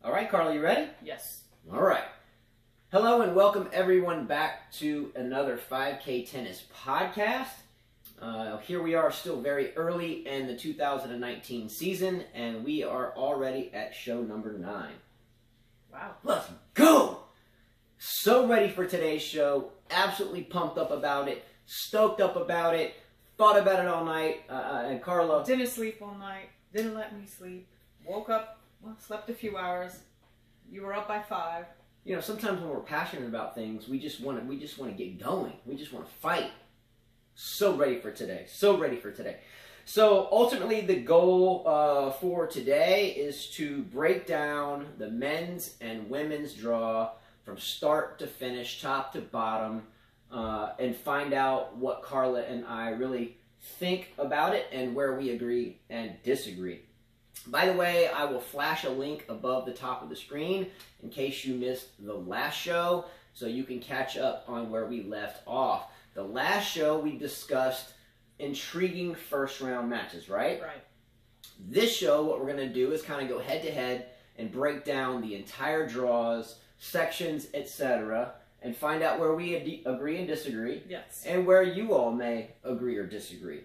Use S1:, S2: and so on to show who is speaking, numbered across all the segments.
S1: All right, Carla, you ready?
S2: Yes.
S1: All right. Hello and welcome everyone back to another 5K Tennis podcast. Here we are still very early in the 2019 season, and we are already at show number 9.
S2: Wow.
S1: Let's go! So ready for today's show. Absolutely pumped up about it. Stoked up about it. Thought about it all night. And Carla...
S2: Didn't sleep all night. Didn't let me sleep. Woke up, slept a few hours. You were up by 5.
S1: You know, sometimes when we're passionate about things, we just want to get going. We just want to fight. So ready for today. So ready for today. So ultimately, the goal for today is to break down the men's and women's draw from start to finish, top to bottom, and find out what Carla and I really think about it and where we agree and disagree. By the way, I will flash a link above the top of the screen in case you missed the last show, so you can catch up on where we left off. The last show we discussed intriguing first round matches, right?
S2: Right.
S1: This show, what we're going to do is kind of go head to head and break down the entire draws, sections, etc., and find out where we agree and disagree.
S2: Yes. And
S1: where you all may agree or disagree.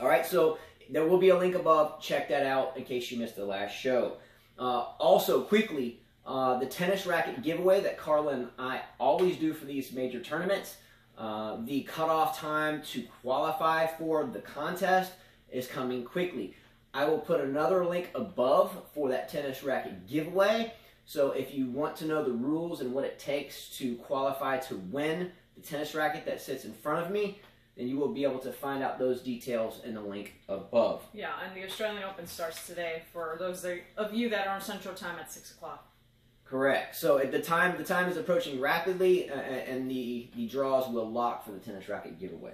S1: All right, so there will be a link above. Check that out in case you missed the last show. Also, quickly, the tennis racket giveaway that Carla and I always do for these major tournaments. The cutoff time to qualify for the contest is coming quickly. I will put another link above for that tennis racket giveaway. So if you want to know the rules and what it takes to qualify to win the tennis racket that sits in front of me, then you will be able to find out those details in the link above.
S2: yeah, and the Australian Open starts today for those of you that are on Central Time at 6 o'clock.
S1: Correct. So at the time is approaching rapidly, and the draws will lock for the tennis racket giveaway.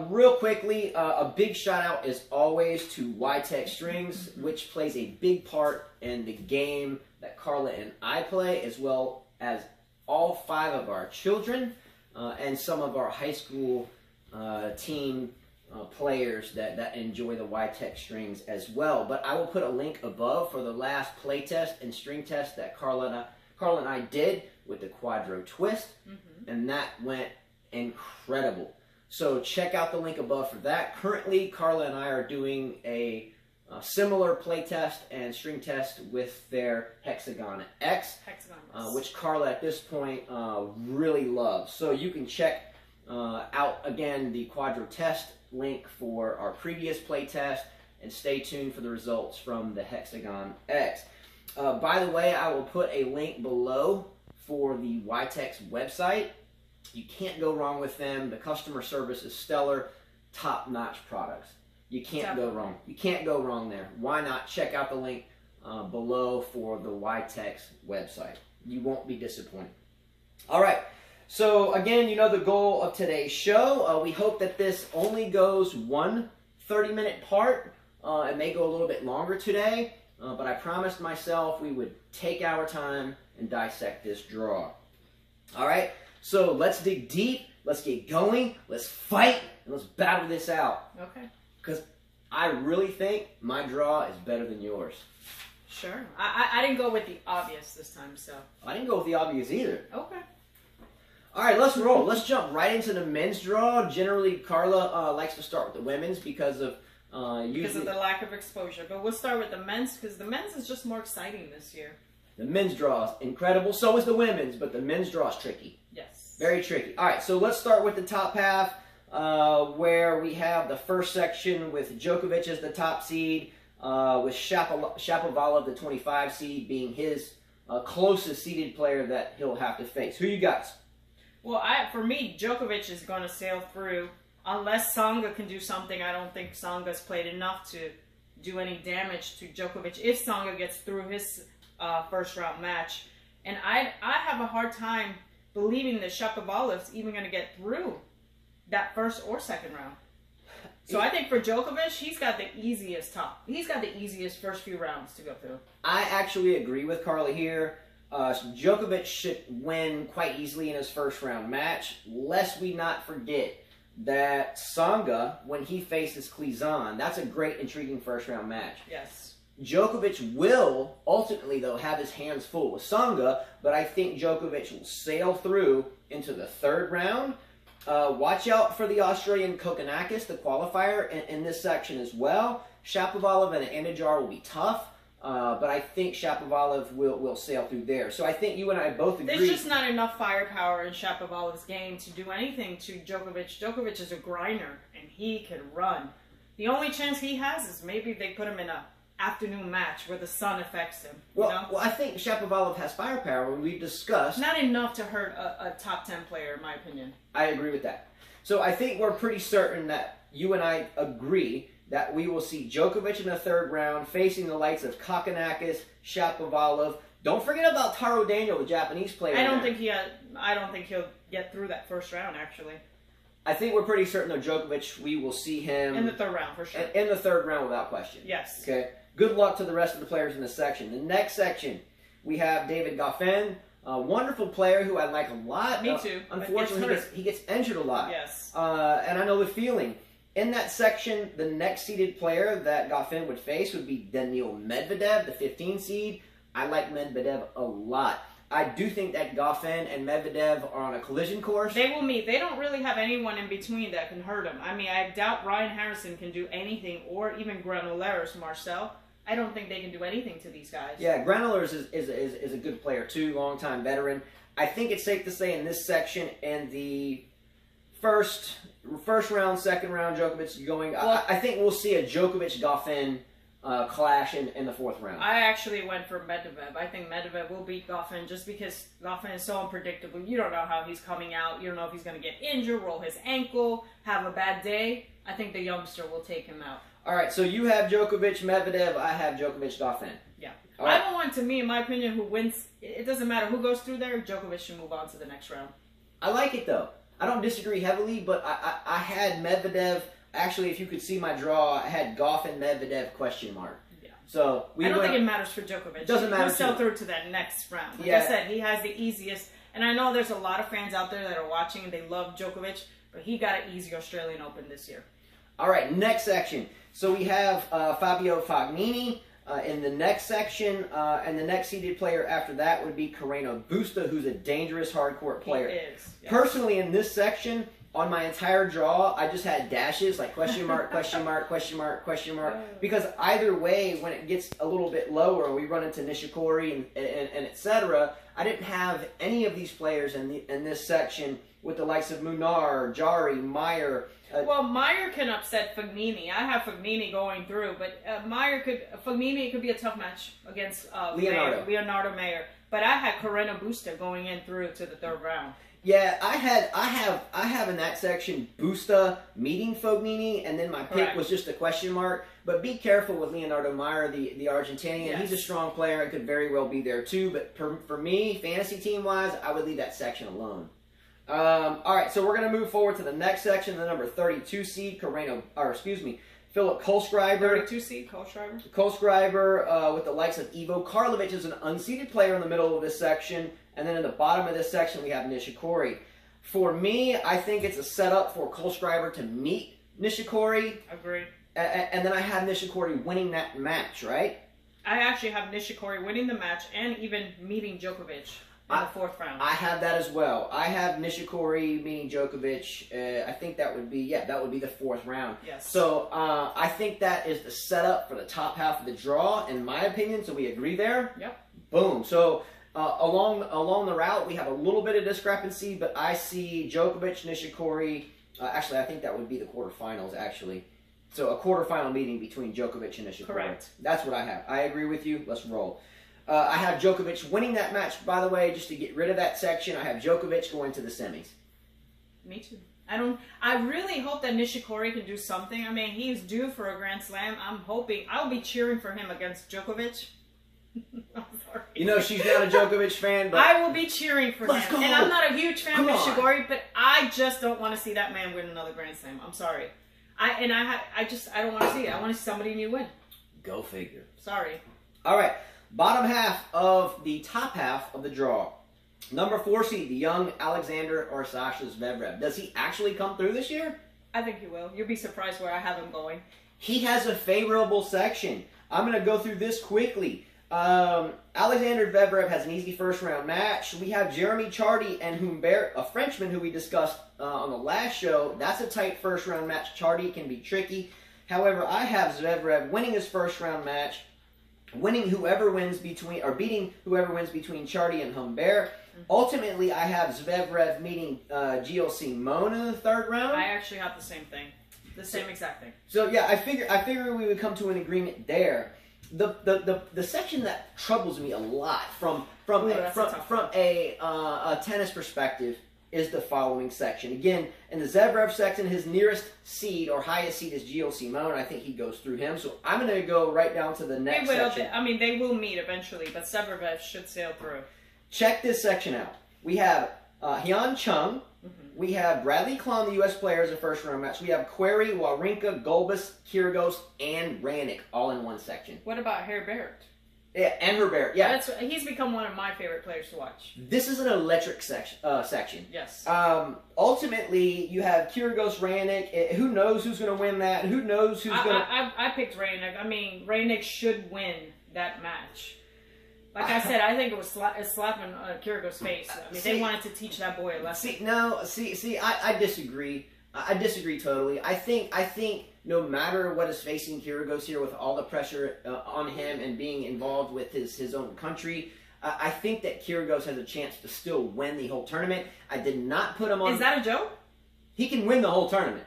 S1: Real quickly, a big shout out as always to YTEX Strings, which plays a big part in the game that Carla and I play, as well as all 5 of our children and some of our high school team players that enjoy the YTEX Strings as well. But I will put a link above for the last play test and string test that Carla and I did with the Quadro Twist, and that went incredible. So check out the link above for that. Currently, Carla and I are doing a similar play test and string test with their Hexagon X, which Carla at this point really loves. So you can check out again the Quadro Test link for our previous play test, and stay tuned for the results from the Hexagon X. By the way, I will put a link below for the YTEX website. You can't go wrong with them. The customer service is stellar, top-notch products. You can't go wrong. You can't go wrong there. Why not check out the link below for the YTEX website? You won't be disappointed. All right. So again, you know the goal of today's show. We hope that this only goes one 30-minute part. It may go a little bit longer today, but I promised myself we would take our time and dissect this draw. All right. So let's dig deep, let's get going, let's fight, and let's battle this out.
S2: Okay.
S1: Because I really think my draw is better than yours.
S2: Sure. I didn't go with the obvious this time, so.
S1: I didn't go with the obvious either.
S2: Okay.
S1: All right, let's roll. Let's jump right into the men's draw. Generally, Carla likes to start with the women's because of
S2: the lack of exposure. But we'll start with the men's because the men's is just more exciting this year.
S1: The men's draw is incredible. So is the women's, but the men's draw is tricky.
S2: Yes.
S1: Very tricky. All right, so let's start with the top half, where we have the first section with Djokovic as the top seed, with Shapovalov, the 25 seed, being his closest seeded player that he'll have to face. Who you got?
S2: Well, for me, Djokovic is going to sail through. Unless Tsonga can do something, I don't think Tsonga's played enough to do any damage to Djokovic if Tsonga gets through his first round match. And I have a hard time believing that Shapovalov's even going to get through that first or second round. So I think for Djokovic, he's got the easiest first few rounds to go through.
S1: I actually agree with Carla here. Djokovic should win quite easily in his first round match, lest we not forget that Tsonga, when he faces Klizan, that's a great, intriguing first round match.
S2: Yes.
S1: Djokovic will ultimately, though, have his hands full with Tsonga, but I think Djokovic will sail through into the third round. Watch out for the Australian Kokkinakis, the qualifier, in this section as well. Shapovalov and Andujar will be tough, but I think Shapovalov will sail through there. So I think you and I both agree.
S2: There's just not enough firepower in Shapovalov's game to do anything to Djokovic. Djokovic is a grinder, and he can run. The only chance he has is maybe they put him in a afternoon match where the sun affects him.
S1: Well, I think Shapovalov has firepower, and we've discussed.
S2: Not enough to hurt a top 10 player, in my opinion.
S1: I agree with that. So I think we're pretty certain that you and I agree that we will see Djokovic in the third round facing the likes of Kokkinakis, Shapovalov. Don't forget about Taro Daniel, the Japanese player.
S2: I don't think he'll get through that first round, actually.
S1: I think we're pretty certain that Djokovic, we will see him
S2: in the third round for sure.
S1: In the third round without question.
S2: Yes.
S1: Okay. Good luck to the rest of the players in this section. The next section, we have David Goffin, a wonderful player who I like a lot.
S2: Me too.
S1: Unfortunately, he gets injured a lot.
S2: Yes.
S1: And I know the feeling. In that section, the next seeded player that Goffin would face would be Daniil Medvedev, the 15 seed. I like Medvedev a lot. I do think that Goffin and Medvedev are on a collision course.
S2: They will meet. They don't really have anyone in between that can hurt him. I mean, I doubt Ryan Harrison can do anything, or even Granollers, Marcel. I don't think they can do anything to these guys.
S1: Yeah, Granollers is a good player too, longtime veteran. I think it's safe to say in this section, and the first round, second round, Djokovic going. Well, I think we'll see a Djokovic-Goffin clash in the fourth round.
S2: I actually went for Medvedev. I think Medvedev will beat Goffin just because Goffin is so unpredictable. You don't know how he's coming out. You don't know if he's going to get injured, roll his ankle, have a bad day. I think the youngster will take him out.
S1: All right, so you have Djokovic, Medvedev. I have Djokovic, Goffin.
S2: Yeah.
S1: Right.
S2: I don't want, to me, in my opinion, who wins. It doesn't matter who goes through there. Djokovic should move on to the next round.
S1: I like it, though. I don't disagree heavily, but I had Medvedev. Actually, if you could see my draw, I had Goffin, Medvedev, question mark.
S2: Yeah.
S1: So
S2: I don't think it matters for Djokovic.
S1: Doesn't matter.
S2: He'll sell through to that next round. Like I said, he has the easiest. And I know there's a lot of fans out there that are watching and they love Djokovic, but he got an easy Australian Open this year.
S1: All right, next section. So we have Fabio Fognini in the next section, and the next seeded player after that would be Carreno Busta, who's a dangerous hardcourt player.
S2: He is. Yes.
S1: Personally, in this section, on my entire draw, I just had dashes like question mark, question mark, question mark, question mark, because either way, when it gets a little bit lower, we run into Nishikori and etc. I didn't have any of these players in this section with the likes of Munar, Jari, Meyer.
S2: Well, Meyer can upset Fognini. I have Fognini going through, but Fognini could be a tough match against Leonardo Meyer. But I had Carreno Busta going in through to the third round.
S1: Yeah, I have in that section Busta meeting Fognini, and then my pick was just a question mark. But be careful with Leonardo Meyer, the Argentinian. Yes. He's a strong player and could very well be there too. But for me, fantasy team wise, I would leave that section alone. All right, so we're going to move forward to the next section, the number 32 seed, Philip Kohlschreiber.
S2: 32 seed, Kohlschreiber.
S1: Kohlschreiber with the likes of Ivo Karlovic is an unseeded player in the middle of this section. And then in the bottom of this section, we have Nishikori. For me, I think it's a setup for Kohlschreiber to meet Nishikori.
S2: Agreed.
S1: And then I have Nishikori winning that match, right?
S2: I actually have Nishikori winning the match and even meeting Djokovic in the fourth round.
S1: I have that as well. I have Nishikori meeting Djokovic. I think that would be the fourth round.
S2: Yes.
S1: So I think that is the setup for the top half of the draw, in my opinion. So we agree there.
S2: Yep.
S1: Boom. So along the route, we have a little bit of discrepancy, but I see Djokovic, Nishikori. Actually, I think that would be the quarterfinals. Actually. So a quarterfinal meeting between Djokovic and Nishikori.
S2: Correct.
S1: That's what I have. I agree with you. Let's roll. I have Djokovic winning that match, by the way, just to get rid of that section. I have Djokovic going to the semis.
S2: Me too. I really hope that Nishikori can do something. I mean, he's due for a Grand Slam. I'm hoping. I'll be cheering for him against Djokovic. I'm sorry.
S1: You know, she's not a Djokovic fan, but
S2: I will be cheering for him.
S1: Go.
S2: And I'm not a huge fan of Nishikori, but I just don't want to see that man win another Grand Slam. I'm sorry. I don't want to see it. I want to see somebody new win.
S1: Go figure.
S2: Sorry.
S1: All right. Bottom half of the top half of the draw. Number 4 seed, the young Alexander or Sasha Zverev. Does he actually come through this year?
S2: I think he will. You'll be surprised where I have him going.
S1: He has a favorable section. I'm going to go through this quickly. Alexander Zverev has an easy first-round match. We have Jeremy Chardy and Humbert, a Frenchman who we discussed on the last show. That's a tight first-round match. Chardy can be tricky. However, I have Zverev winning his first-round match, beating whoever wins between Chardy and Humbert. Ultimately, I have Zverev meeting Gilles Simon in the third round.
S2: I actually have the same thing, the same exact thing.
S1: So yeah, I figure we would come to an agreement there. The section that troubles me a lot from a tennis perspective is the following section. Again, in the Zverev section, his nearest seed or highest seed is Gilles Simon. I think he goes through him. So I'm going to go right down to the next section.
S2: I mean, they will meet eventually, but Zverev should sail through.
S1: Check this section out. We have Hyun Chung. We have Bradley Klum, the U.S. player, as a first-round match. We have Querrey, Wawrinka, Gulbis, Kyrgios, and Raonic all in one section.
S2: What about Herbert?
S1: Yeah, and Herbert. Yeah,
S2: he's become one of my favorite players to watch.
S1: This is an electric section.
S2: Yes.
S1: Ultimately, you have Kyrgios, Raonic. Who knows who's going to win that? Who knows who's going to...
S2: I picked Raonic. I mean, Raonic should win that match. Like I said, I think it was slapping Kyrgios' face. I mean, they wanted to teach that boy a lesson.
S1: I disagree. I disagree totally. I think no matter what is facing Kyrgios here, with all the pressure on him and being involved with his own country, I think that Kyrgios has a chance to still win the whole tournament. I did not put him on...
S2: Is that a joke?
S1: He can win the whole tournament.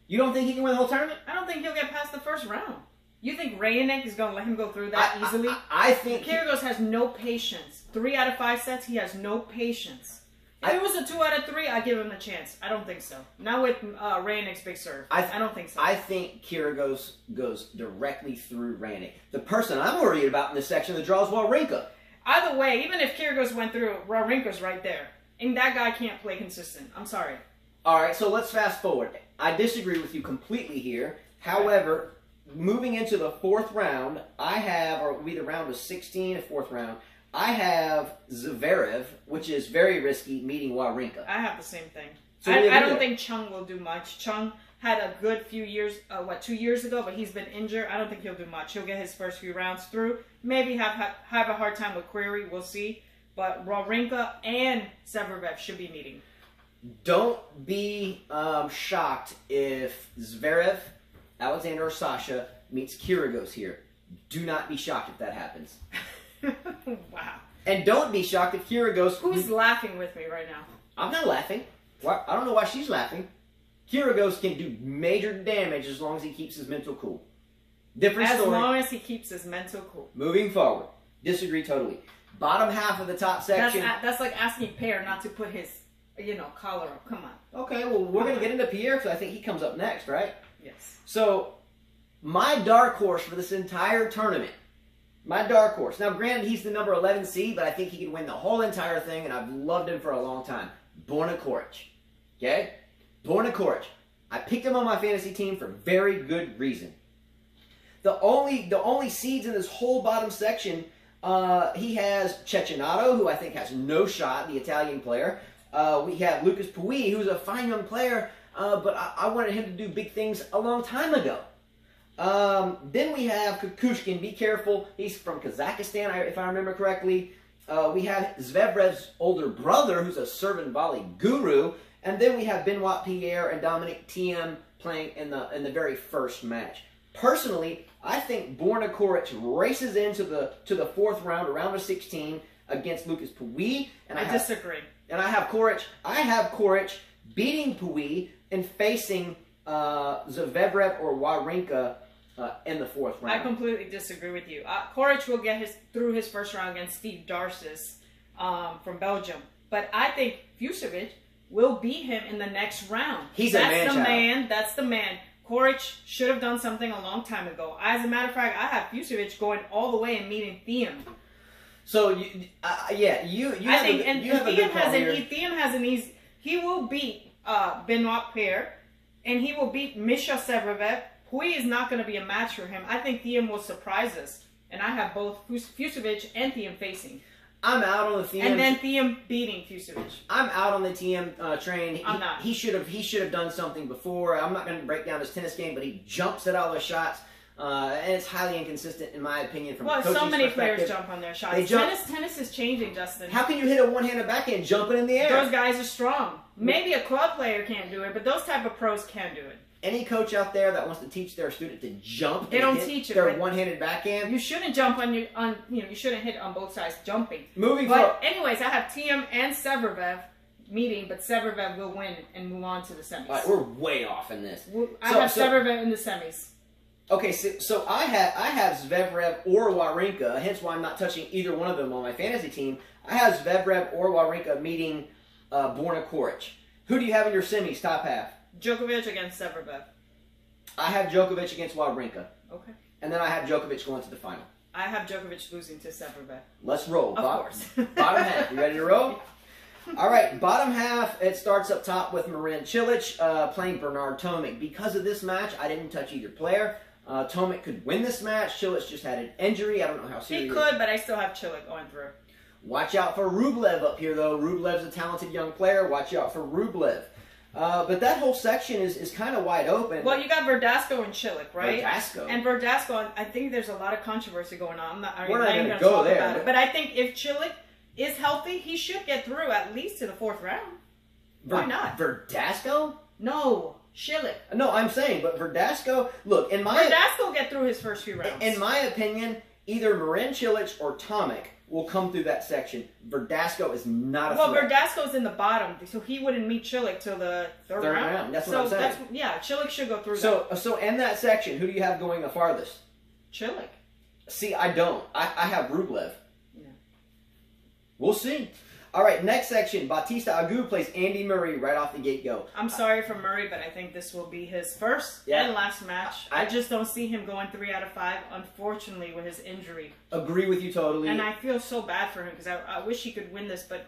S1: You don't think he can win the whole tournament?
S2: I don't think he'll get past the first round. You think Raonic is going to let him go through that easily?
S1: I think...
S2: Kyrgios has no patience. 3 out of 5 sets, he has no patience. If it was a 2 out of 3, I'd give him a chance. I don't think so. Not with Raonic's big serve. I don't think so.
S1: I think Kyrgios goes directly through Raonic. The person I'm worried about in this section of the draw is Wawrinka.
S2: Either way, even if Kyrgios went through, Wawrinka's right there. And that guy can't play consistent. I'm sorry.
S1: All right, so let's fast forward. I disagree with you completely here. However... moving into the fourth round, I have, or it'll be the round of 16, fourth round, I have Zverev, which is very risky, meeting Wawrinka.
S2: I have the same thing. So I don't think Chung will do much. Chung had a good few years, 2 years ago, but he's been injured. I don't think he'll do much. He'll get his first few rounds through. Maybe have a hard time with Querrey. We'll see. But Wawrinka and Zverev should be meeting.
S1: Don't be shocked if Zverev, Alexander or Sasha meets Kyrgios here. Do not be shocked if that happens.
S2: Wow.
S1: And don't be shocked if Kyrgios...
S2: Who's laughing with me right now?
S1: I'm not laughing. I don't know why she's laughing. Kyrgios can do major damage as long as he keeps his mental cool. Different story.
S2: As long as he keeps his mental cool.
S1: Moving forward. Disagree totally. Bottom half of the top section...
S2: That's like asking Pierre not to put his, collar up. Come on.
S1: Okay, well, we're going to get into Pierre because I think he comes up next, right?
S2: Yes.
S1: So, my dark horse for this entire tournament, now granted he's the number 11 seed, but I think he can win the whole entire thing, and I've loved him for a long time. Borna Coric. Okay? Borna Coric. I picked him on my fantasy team for very good reason. The only seeds in this whole bottom section, he has Cecchinato, who I think has no shot, the Italian player. We have Lucas Pouille, who's a fine young player, but I wanted him to do big things a long time ago. Then we have Kukushkin. Be careful. He's from Kazakhstan, if I remember correctly. We have Zverev's older brother, who's a serve and volley guru. And then we have Benoit Pierre and Dominic Thiem playing in the very first match. Personally, I think Borna Coric races into the fourth round, around of 16, against Lucas Pouille. And
S2: I disagree.
S1: And I have Coric beating Pouille and facing Zverev or Wawrinka in the fourth round.
S2: I completely disagree with you. Coric will get through his first round against Steve Darcis from Belgium. But I think Fucsovics will beat him in the next round. That's the man. Coric should have done something a long time ago. As a matter of fact, I have Fucsovics going all the way and meeting Thiem.
S1: So, Thiem
S2: has an easy... He will beat Benoit Pierre, and he will beat Misha Zverev. Pouille is not going to be a match for him. I think Thiem will surprise us. And I have both Fucsovics and Thiem facing.
S1: I'm out on the Thiem.
S2: And then Thiem beating Fucsovics.
S1: I'm out on the Thiem train.
S2: I'm not.
S1: He should have done something before. I'm not going to break down his tennis game, but he jumps at all the shots. And it's highly inconsistent, in my opinion, from a coaching's
S2: so many
S1: perspective.
S2: players jump on their shots.
S1: They jump.
S2: Tennis is changing, Justin.
S1: How can you hit a one-handed backhand jumping in the air?
S2: Those guys are strong. Maybe a club player can't do it, but those type of pros can do it.
S1: Any coach out there that wants to teach their student to jump,
S2: they don't teach it.
S1: Their one-handed backhand.
S2: You shouldn't jump you shouldn't hit on both sides jumping.
S1: But
S2: anyways, I have Thiem and Severaev meeting, but Severaev will win and move on to the semis.
S1: All right, we're way off in this.
S2: I have Severaev in the semis.
S1: Okay, so I have Zverev or Wawrinka, hence why I'm not touching either one of them on my fantasy team. I have Zverev or Wawrinka meeting Borna Coric. Who do you have in your semis, top half?
S2: Djokovic against Severaev.
S1: I have Djokovic against Wawrinka.
S2: Okay.
S1: And then I have Djokovic going to the final.
S2: I have Djokovic losing to Severaev.
S1: Let's roll.
S2: Of course.
S1: Bottom half. You ready to roll? All right, bottom half, it starts up top with Marin Cilic playing Bernard Tomic. Because of this match, I didn't touch either player. Tomic could win this match. Cilic just had an injury. I don't know how serious.
S2: He could, but I still have Cilic going through.
S1: Watch out for Rublev up here, though. Rublev's a talented young player. Watch out for Rublev. But that whole section is kind of wide open.
S2: Well, you got Verdasco and Cilic, right?
S1: Verdasco.
S2: And Verdasco, I think there's a lot of controversy going on.
S1: We're not going to
S2: go
S1: there.
S2: About it. But I think if Cilic is healthy, he should get through at least to the 4th round. Why not?
S1: Verdasco?
S2: No, Cilic.
S1: No, I'm saying, but Verdasco, look,
S2: Verdasco will get through his first few rounds.
S1: In my opinion, either Marin Cilic or Tomic will come through that section. Verdasco is not a threat.
S2: Well, Verdasco's in the bottom, so he wouldn't meet Cilic till the third round.
S1: That's what I'm saying.
S2: Cilic should go through
S1: that. So in that section, who do you have going the farthest?
S2: Cilic.
S1: See, I don't. I have Rublev.
S2: Yeah.
S1: We'll see. All right, next section. Bautista Agut plays Andy Murray right off the get-go.
S2: I'm sorry for Murray, but I think this will be his first and last match. I just don't see him going 3 out of 5, unfortunately, with his injury.
S1: Agree with you totally.
S2: And I feel so bad for him because I wish he could win this, but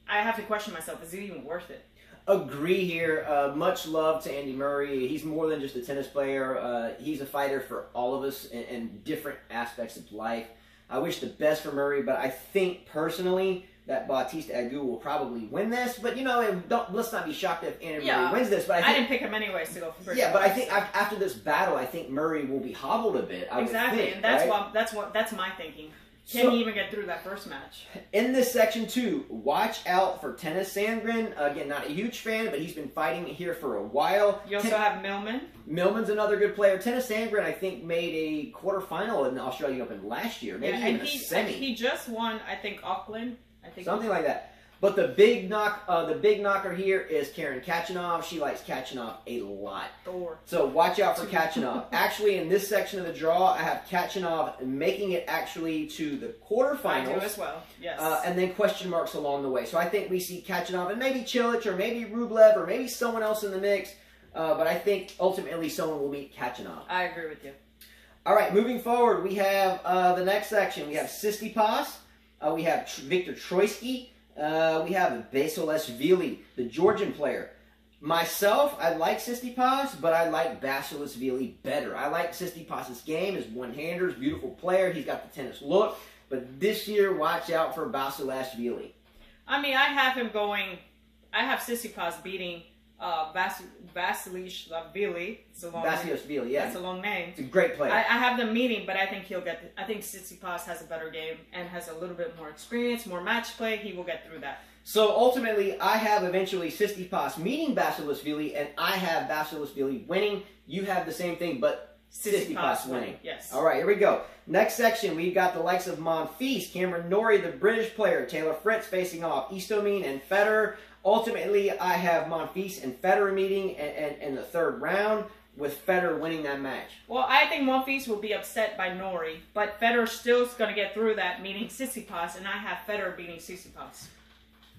S2: I have to question myself. Is it even worth it?
S1: Agree here. Much love to Andy Murray. He's more than just a tennis player. He's a fighter for all of us in different aspects of life. I wish the best for Murray, but I think personally that Bautista Agut will probably win this. But, let's not be shocked if Andy Murray wins this. But
S2: I didn't pick him anyways to go for first.
S1: Yeah, but I think after this battle, I think Murray will be hobbled a bit.
S2: Exactly, and that's my thinking. Can he even get through that first match? In
S1: this section, too, watch out for Tennis Sandgren. Again, not a huge fan, but he's been fighting here for a while.
S2: You also have Millman.
S1: Millman's another good player. Tennis Sandgren, I think, made a quarterfinal in the Australian Open last year. Maybe even a semi.
S2: He just won, I think, Auckland.
S1: Something like that. But the big knocker here is Karen Khachanov. She likes Khachanov a lot. So watch out for Khachanov. Actually, in this section of the draw, I have Khachanov making it actually to the quarterfinals.
S2: I do as well, yes.
S1: And then question marks along the way. So I think we see Khachanov and maybe Cilic or maybe Rublev or maybe someone else in the mix. But I think ultimately someone will beat Khachanov.
S2: I agree with you.
S1: All right, moving forward, we have the next section. We have Tsitsipas. We have Viktor Troicki. We have Basilashvili, the Georgian player. Myself, I like Tsitsipas, but I like Basilashvili better. I like Tsitsipas' game, his one-handers, beautiful player. He's got the tennis look. But this year, watch out for Basilashvili.
S2: I mean, I have him going. I have Tsitsipas beating Basilashvili.
S1: Basilashvili, yeah.
S2: That's a long name.
S1: It's a great player.
S2: I have them meeting, but I think I think Tsitsipas has a better game and has a little bit more experience, more match play. He will get through that.
S1: So ultimately, I have eventually Tsitsipas meeting Basilashvili, and I have Basilashvili winning. You have the same thing, but Tsitsipas winning.
S2: Yes.
S1: All right, here we go. Next section, we've got the likes of Monfils, Cameron Norrie, the British player, Taylor Fritz facing off Istomin and Federer. Ultimately, I have Monfils and Federer meeting in the 3rd round, with Federer winning that match.
S2: Well, I think Monfils will be upset by Norrie, but Federer still is going to get through that, meeting Tsitsipas, and I have Federer beating Tsitsipas.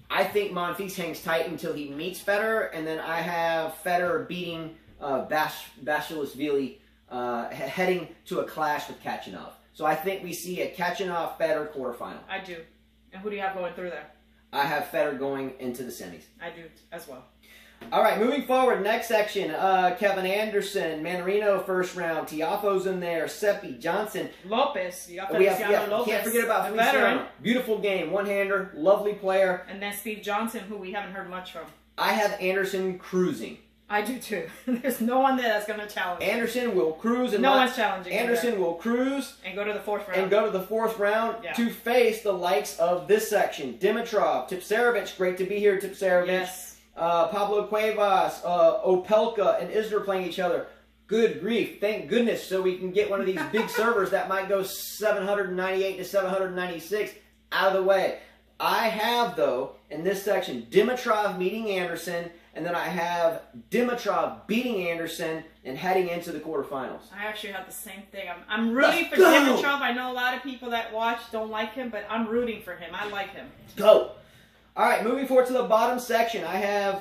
S1: I think Monfils hangs tight until he meets Federer, and then I have Federer beating Basilashvili, heading to a clash with Khachanov. So I think we see a Khachanov-Federer quarterfinal.
S2: I do. And who do you have going through there?
S1: I have Federer going into the semis.
S2: I do as well.
S1: All right, moving forward, next section. Kevin Anderson, Manarino first round. Tiafoe's in there. Seppi, Johnson.
S2: Lopez. You got Feliciano Lopez.
S1: Can't forget about Feliciano. Beautiful game. One-hander. Lovely player.
S2: And then Steve Johnson, who we haven't heard much from.
S1: I have Anderson cruising.
S2: I do too. There's no one there that's going to challenge.
S1: Anderson will cruise. And
S2: no one's challenging.
S1: Anderson will cruise.
S2: And go to the fourth round.
S1: And go to the fourth round to face the likes of this section. Dimitrov, Tipsarevic, great to be here, Tipsarevic.
S2: Yes.
S1: Pablo Cuevas, Opelka, and Isner playing each other. Good grief. Thank goodness so we can get one of these big servers that might go 798 to 796 out of the way. I have, though, in this section, Dimitrov meeting Anderson, and then I have Dimitrov beating Anderson and heading into the quarterfinals.
S2: I actually have the same thing. I'm rooting for Dimitrov. I know a lot of people that watch don't like him, but I'm rooting for him. I like him.
S1: Go. All right, moving forward to the bottom section, I have...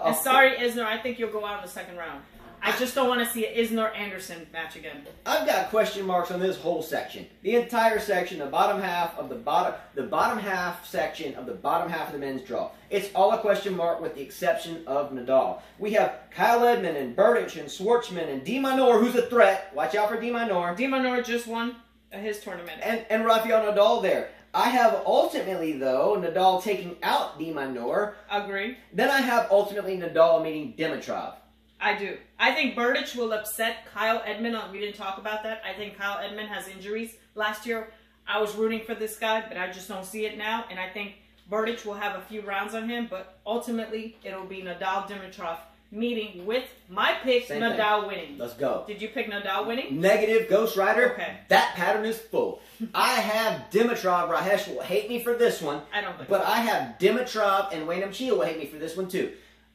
S2: and sorry, Isner, I think you'll go out in the second round. I just don't want to see an Isner-Anderson match again.
S1: I've got question marks on this whole section. The entire section, the bottom half of the bottom half section of the bottom half of the men's draw. It's all a question mark with the exception of Nadal. We have Kyle Edmund and Berdych and Schwartzman and De Minaur, who's a threat. Watch out for De Minaur.
S2: De Minaur just won his tournament.
S1: And Rafael Nadal there. I have ultimately, though, Nadal taking out De Minaur.
S2: Agree.
S1: Then I have ultimately Nadal meeting Dimitrov.
S2: I do. I think Berdych will upset Kyle Edmund. We didn't talk about that. I think Kyle Edmund has injuries. Last year, I was rooting for this guy, but I just don't see it now. And I think Berdych will have a few rounds on him, but ultimately, it'll be Nadal-Dimitrov meeting with my pick,
S1: Same
S2: Nadal
S1: thing.
S2: winning.
S1: Let's go.
S2: Did you pick Nadal winning?
S1: Negative, Ghost Rider.
S2: Okay.
S1: That pattern is full. I have Dimitrov. Rahesh will hate me for this one.
S2: I don't think
S1: But
S2: so.
S1: I have Dimitrov, and Wayne Chia will hate me for this one too.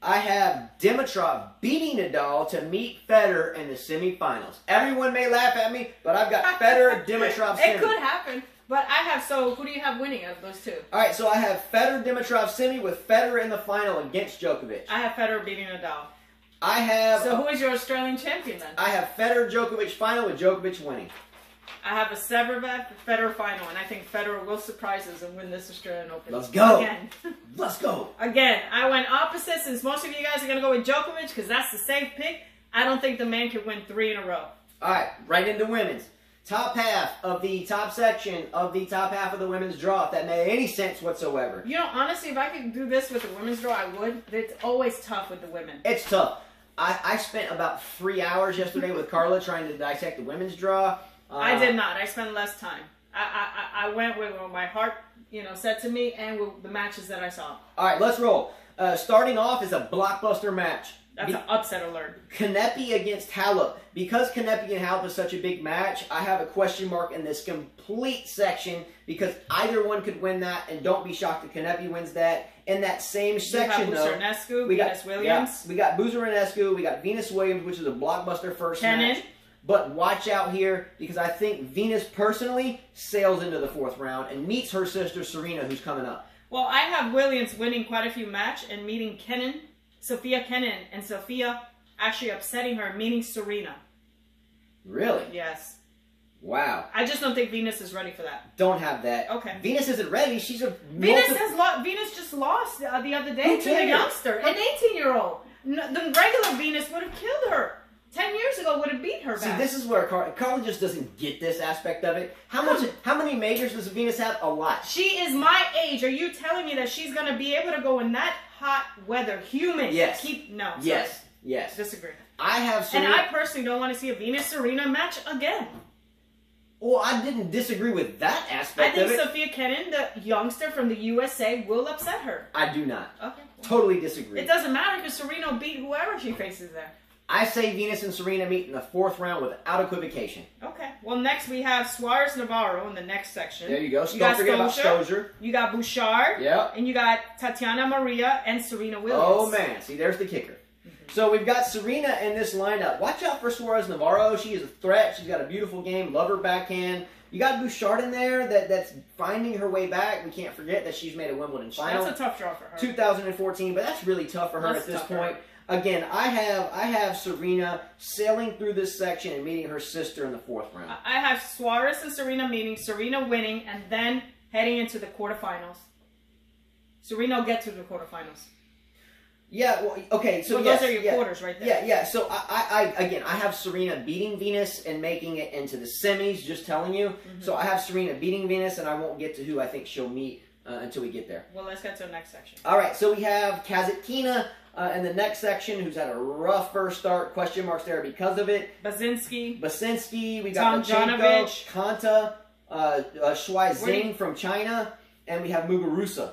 S1: I have Dimitrov beating Nadal to meet Federer in the semifinals. Everyone may laugh at me, but I've got Federer, Dimitrov, semi.
S2: It could happen. But I have, so who do you have winning of those two?
S1: All right, so I have Federer, Dimitrov, semi with Federer in the final against Djokovic.
S2: I have Federer beating Nadal.
S1: I have...
S2: So who is your Australian champion then?
S1: I have Federer, Djokovic final with Djokovic winning.
S2: I have a Severbev Federer final, and I think Federer will surprise us and win this Australian Open.
S1: Let's go.
S2: Again.
S1: Let's go.
S2: Again, I went opposite since most of you guys are going to go with Djokovic because that's the safe pick. I don't think the man can win 3 in a row.
S1: All right, right into women's. Top half of the top section of the top half of the women's draw, if that made any sense whatsoever.
S2: You know, honestly, if I could do this with the women's draw, I would. It's always tough with the women.
S1: It's tough. I spent about 3 hours yesterday with Carla trying to dissect the women's draw.
S2: I did not. I spent less time. I went with what my heart, said to me, and with the matches that I saw.
S1: All right, let's roll. Starting off is a blockbuster match.
S2: That's an upset alert.
S1: Kanepi against Halep. Because Kanepi and Halep is such a big match, I have a question mark in this complete section because either one could win that, and don't be shocked if Kanepi wins that. In that same section,
S2: though, we got Venus Williams.
S1: Yeah, we got Buzarnescu, we got Venus Williams, which is a blockbuster first
S2: Kenin.
S1: match. But watch out here because I think Venus personally sails into the fourth round and meets her sister Serena, who's coming up.
S2: Well, I have Williams winning quite a few matches and meeting Sophia Kenin, and Sophia actually upsetting her, meeting Serena.
S1: Really?
S2: Yes.
S1: Wow.
S2: I just don't think Venus is ready for that.
S1: Don't have that.
S2: Okay.
S1: Venus isn't ready. She's a
S2: Venus just lost the other day to a youngster, an 18-year-old. The regular Venus would have killed her. 10 years ago would have beat her back.
S1: See, this is where Carla just doesn't get this aspect of it. How many majors does Venus have? A lot.
S2: She is my age. Are you telling me that she's going to be able to go in that hot weather, humid?
S1: Yes.
S2: No.
S1: Yes.
S2: Sorry.
S1: Yes.
S2: Disagree.
S1: I have Serena.
S2: And I personally don't want to see a Venus-Serena match again.
S1: Well, I didn't disagree with that aspect of it.
S2: I think Sophia Kenin, the youngster from the USA, will upset her.
S1: I do not.
S2: Okay.
S1: Totally disagree.
S2: It doesn't matter because Serena will beat whoever she faces there.
S1: I say Venus and Serena meet in the fourth round without equivocation.
S2: Okay. Well, next we have Suarez-Navarro in the next section.
S1: There you go. Don't forget about Stosur.
S2: You got Bouchard.
S1: Yep.
S2: And you got Tatiana Maria and Serena Williams.
S1: Oh, man. See, there's the kicker. So we've got Serena in this lineup. Watch out for Suarez-Navarro. She is a threat. She's got a beautiful game. Love her backhand. You got Bouchard in there that's finding her way back. We can't forget that she's made a Wimbledon final.
S2: That's a tough draw for her.
S1: 2014, but that's really tough for her at this point. Again, I have Serena sailing through this section and meeting her sister in the fourth round.
S2: I have Suarez and Serena meeting, Serena winning, and then heading into the quarterfinals. Serena will get to the quarterfinals.
S1: Yeah, well, okay, so
S2: those are your quarters right there.
S1: Yeah. So I have Serena beating Venus and making it into the semis. Just telling you. So I have Serena beating Venus, and I won't get to who I think she'll meet until we get there.
S2: Well, let's get to the next section.
S1: All right, so we have Kazatkina in the next section, who's had a rough first start. Question marks there because of it.
S2: Basinski.
S1: We got
S2: Tomljanovic.
S1: Kanta, Shuai Zhang from China, and we have Muguruza.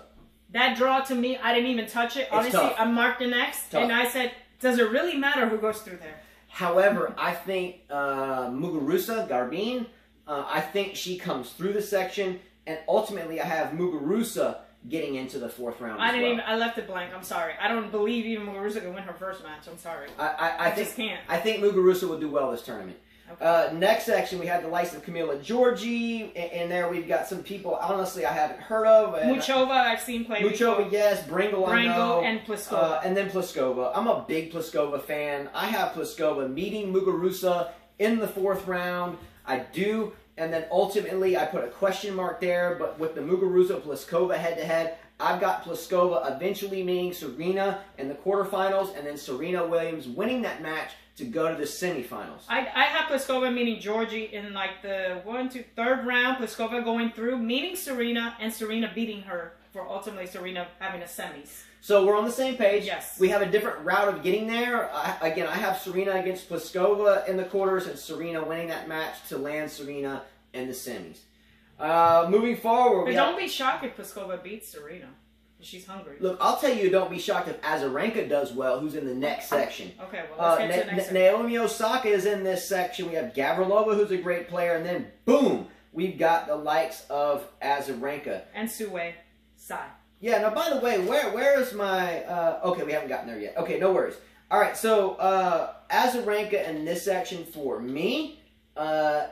S2: That draw to me, I didn't even touch it. Honestly, I marked the next, and I said, does it really matter who goes through there?
S1: However, I think Muguruza, Garbine, I think she comes through the section, and ultimately I have Muguruza getting into the 4th round.
S2: I left it blank. I'm sorry. I don't believe even Muguruza can win her first match. I'm sorry. I just can't.
S1: I think Muguruza will do well this tournament. Okay. Next section, we have the likes of Camila Giorgi, and there we've got some people, honestly, I haven't heard of.
S2: Muchova, I've seen play before.
S1: Yes. Bringle, I know.
S2: And Pliskova.
S1: And then Pliskova. I'm a big Pliskova fan. I have Pliskova meeting Muguruza in the 4th round. I do. And then ultimately, I put a question mark there, but with the Muguruza-Pliskova head-to-head, I've got Pliskova eventually meeting Serena in the quarterfinals, and then Serena Williams winning that match to go to the semifinals.
S2: I have Pliskova meeting Giorgi in like the 3rd round. Pliskova going through, meeting Serena, and Serena beating her for ultimately Serena having a semis.
S1: So we're on the same page.
S2: Yes.
S1: We have a different route of getting there. Again, I have Serena against Pliskova in the quarters, and Serena winning that match to land Serena in the semis. Moving forward,
S2: but don't be shocked if Pliskova beats Serena. She's hungry.
S1: Look, I'll tell you, don't be shocked if Azarenka does well, who's in the next section.
S2: Okay, well, let's get to the next section.
S1: Naomi Osaka is in this section. We have Gavrilova, who's a great player, and then, boom, we've got the likes of Azarenka.
S2: And Sue Sai.
S1: Yeah, now, by the way, where is my... okay, we haven't gotten there yet. Okay, no worries. All right, so Azarenka in this section for me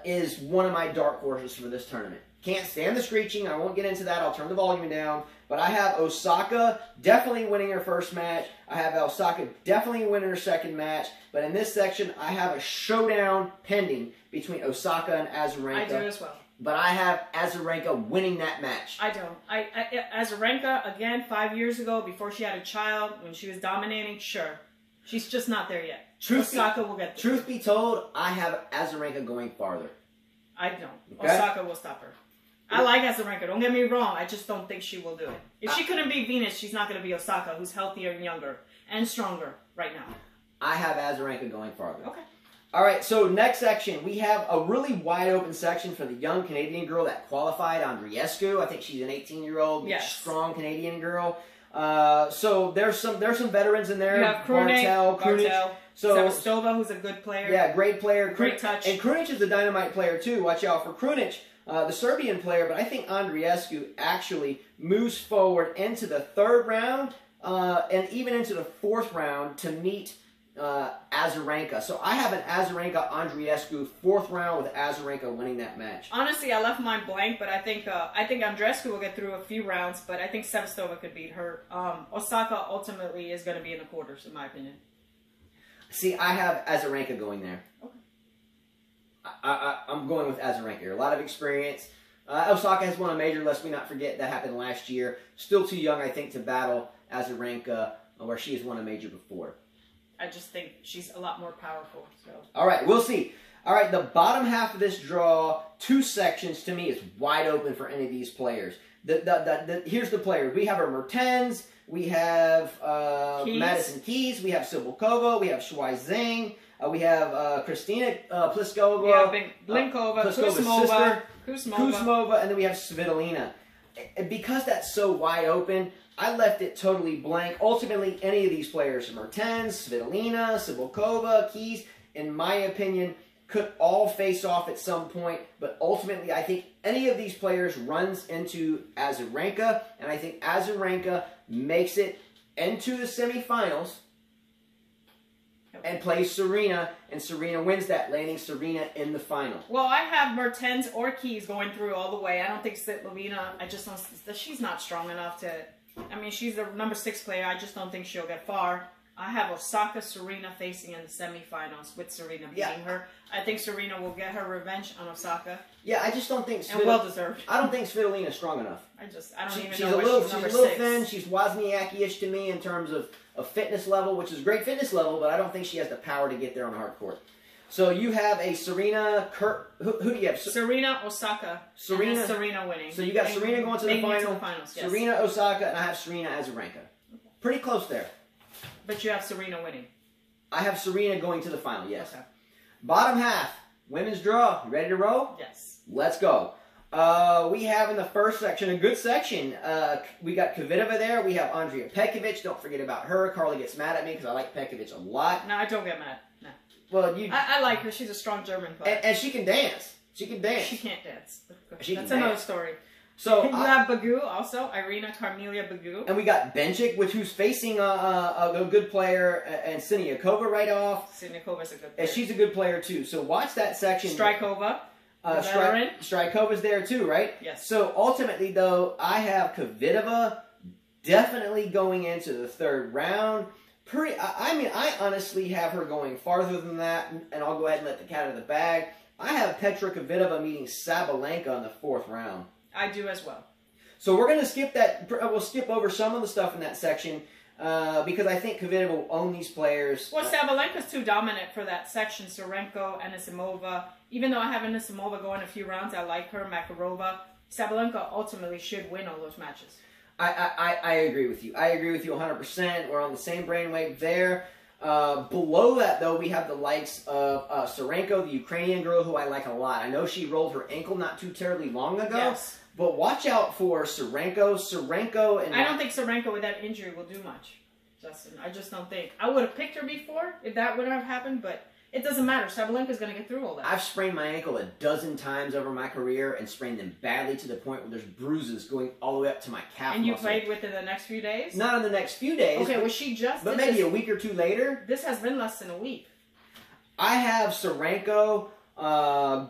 S1: is one of my dark horses for this tournament. Can't stand the screeching. I won't get into that. I'll turn the volume down. But I have Osaka definitely winning her first match. I have Osaka definitely winning her second match. But in this section, I have a showdown pending between Osaka and Azarenka.
S2: I do as well.
S1: But I have Azarenka winning that match.
S2: I don't. Azarenka, again, 5 years ago, before she had a child, when she was dominating, sure. She's just not there yet. Osaka will get there.
S1: Truth be told, I have Azarenka going farther.
S2: I don't. Okay? Osaka will stop her. I like Azarenka. Don't get me wrong. I just don't think she will do it. If she couldn't beat Venus, she's not going to be Osaka, who's healthier and younger and stronger right now.
S1: I have Azarenka going farther.
S2: Okay.
S1: All right, so next section, we have a really wide open section for the young Canadian girl that qualified, Andreescu. I think she's an 18-year-old, strong Canadian girl. So there's some veterans in there.
S2: You have Krunic. So Sevastova, who's a good player.
S1: Yeah, great player.
S2: Great touch.
S1: And Krunic is a dynamite player, too. Watch out for Krunic. The Serbian player, but I think Andreescu actually moves forward into the 3rd round and even into the 4th round to meet Azarenka. So I have an Azarenka-Andreescu 4th round with Azarenka winning that match.
S2: Honestly, I left mine blank, but I think Andreescu will get through a few rounds, but I think Sevastova could beat her. Osaka ultimately is going to be in the quarters, in my opinion.
S1: See, I have Azarenka going there. Okay. I'm going with Azarenka here. A lot of experience. Osaka has won a major, lest we not forget. That happened last year. Still too young, I think, to battle Azarenka, where she has won a major before.
S2: I just think she's a lot more powerful. So.
S1: All right, we'll see. All right, the bottom half of this draw, 2 sections, to me, is wide open for any of these players. Here's the players. We have our Mertens. We have Madison Keys. We have Cibulkova. We have Shuai Zhang. We have Kristina Pliskova.
S2: We have Blinkova,
S1: Kuzmova, and then we have Svitolina. Because that's so wide open, I left it totally blank. Ultimately, any of these players, Mertens, Svitolina, Cibulkova, Keys, in my opinion, could all face off at some point. But ultimately, I think any of these players runs into Azarenka, and I think Azarenka makes it into the semifinals and plays Serena, and Serena wins that, landing Serena in the final.
S2: Well, I have Mertens or Keys going through all the way. I don't think Svitolina, I just don't, she's not strong enough to, I mean, she's the number 6 player. I just don't think she'll get far. I have Osaka, Serena facing in the semifinals with Serena beating her. I think Serena will get her revenge on Osaka.
S1: Yeah, I just don't think...
S2: And well-deserved.
S1: I don't think Svitolina's strong enough.
S2: I don't even know where she's number 6.
S1: She's a little thin. She's Wozniacki-ish to me in terms of fitness level, which is a great fitness level, but I don't think she has the power to get there on a hard court. So you have a Serena. Who do you have?
S2: Serena, Osaka.
S1: Serena.
S2: And Serena winning.
S1: So you got Serena going to the final.
S2: To the finals, yes.
S1: Serena, Osaka, and I have Serena Azarenka. Pretty close there.
S2: But you have Serena winning.
S1: I have Serena going to the final. Yes.
S2: Okay.
S1: Bottom half, women's draw. You ready to roll?
S2: Yes.
S1: Let's go. We have in the first section a good section. We got Kvitova there. We have Andrea Pekovic. Don't forget about her. Carly gets mad at me because I like Pekovic a lot.
S2: No, I don't get mad. No.
S1: Well,
S2: I like her. She's a strong German player.
S1: And she can dance. She can dance.
S2: She can't dance.
S1: She
S2: That's
S1: can
S2: another
S1: dance.
S2: Story.
S1: So
S2: you have Bagu also, Irina Carmelia Bagu.
S1: And we got Benchik, who's facing a good player, and Siniakova right off.
S2: Siniakova's a good player.
S1: And she's a good player too. So watch that section.
S2: Strykova.
S1: Strykova's there too, right?
S2: Yes.
S1: So ultimately, though, I have Kvitova definitely going into the third round. I honestly have her going farther than that, and I'll go ahead and let the cat out of the bag. I have Petra Kvitova meeting Sabalenka in the fourth round.
S2: I do as well. So
S1: we're going to skip that. We'll skip over some of the stuff in that section because I think Kvitova will own these players.
S2: Well, Sabalenka's too dominant for that section. Sorenko, Anisimova. Even though I have Anisimova going a few rounds, I like her. Makarova. Sabalenka ultimately should win all those matches.
S1: I agree with you. I agree with you 100%. We're on the same brainwave there. Below that, though, we have the likes of Sorenko, the Ukrainian girl, who I like a lot. I know she rolled her ankle not too terribly long ago.
S2: Yes.
S1: But watch out for Sorenko. And
S2: I don't think Sorenko with that injury will do much, Justin. I just don't think. I would have picked her before if that would have happened, but it doesn't matter. Sabalenka's going to get through all that.
S1: I've sprained my ankle a dozen times over my career and sprained them badly to the point where there's bruises going all the way up to my calf
S2: And you
S1: muscle.
S2: played with it the next few days?
S1: Not in the next few days.
S2: Okay, was she just...
S1: But maybe a week or two later.
S2: This has been less than a week.
S1: I have Sorenko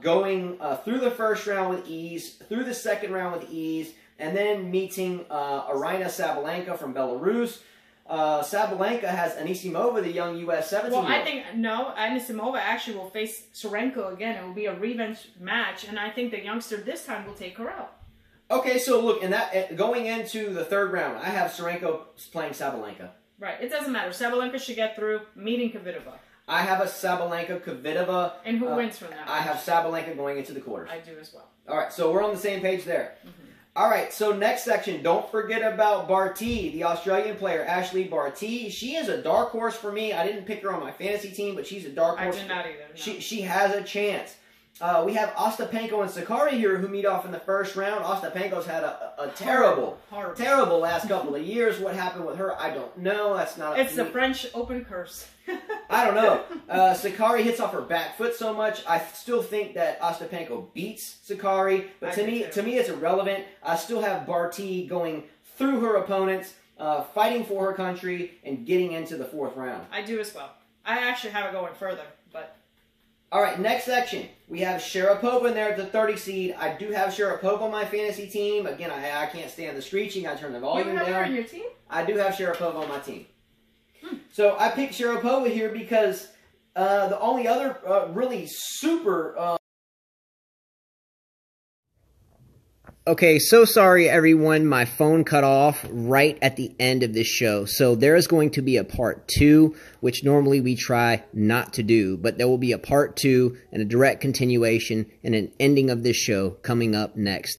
S1: going through the first round with ease, through the second round with ease, and then meeting Irina Sabalenka from Belarus. Sabalenka has Anisimova, the young U.S. 17-year-old.
S2: Well, I think, no, Anisimova actually will face Sorenko again. It will be a revenge match, and I think the youngster this time will take her out.
S1: Okay, so look, going into the third round, I have Sorenko playing Sabalenka.
S2: Right, it doesn't matter. Sabalenka should get through, meeting Kvitova.
S1: I have a Sabalenka-Kvitova.
S2: And who wins from that?
S1: I have Sabalenka going into the quarters.
S2: I do as well.
S1: All right, so we're on the same page there.
S2: Mm-hmm.
S1: All right, so next section, don't forget about Barty, the Australian player, Ashley Barty. She is a dark horse for me. I didn't pick her on my fantasy team, but she's a dark horse.
S2: I did not either. No.
S1: She has a chance. We have Ostapenko and Sakari here who meet off in the first round. Ostapenko's had a terrible last couple of years. What happened with her, I don't know. That's not.
S2: It's the French Open curse.
S1: I don't know. Sakari hits off her back foot so much. I still think that Ostapenko beats Sakari, but to me, it's irrelevant. I still have Barty going through her opponents, fighting for her country, and getting into the fourth round.
S2: I do as well. I actually have it going further, but.
S1: All right, next section. We have Sharapova in there at the 30 seed. I do have Sharapova on my fantasy team. Again, I can't stand the screeching. I turn the volume down.
S2: You have her on your team?
S1: I do have Sharapova on my team. So I picked Sharapova here because the only other really super... Okay, so sorry everyone, my phone cut off right at the end of this show. So there is going to be a part 2, which normally we try not to do. But there will be a part 2 and a direct continuation and an ending of this show coming up next.